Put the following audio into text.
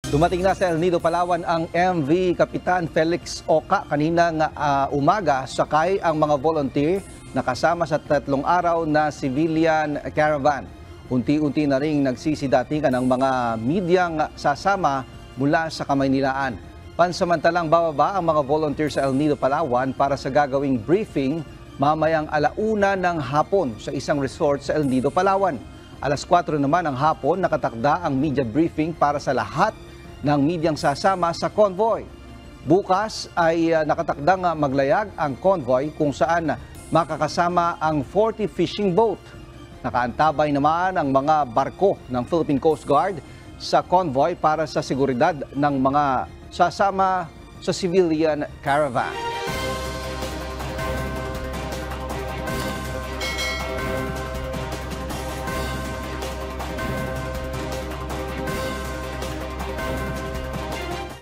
Dumating na sa El Nido, Palawan ang MV Kapitan Felix Oca kaninang umaga. Sakay ang mga volunteer na kasama sa 3 araw na civilian caravan. Unti-unti na ring nagsisidatingan ang mga medyang sasama mula sa Kamaynilaan. Pansamantalang bababa ang mga volunteer sa El Nido, Palawan para sa gagawing briefing mamayang 1:00 ng hapon sa isang resort sa El Nido, Palawan. 4:00 naman ng hapon nakatakda ang media briefing para sa lahat ng medyang sasama sa convoy. Bukas ay nakatakdang maglayag ang convoy kung saan makakasama ang 40 fishing boat. Nakaantabay naman ang mga barko ng Philippine Coast Guard sa convoy para sa seguridad ng mga sasama sa civilian caravan.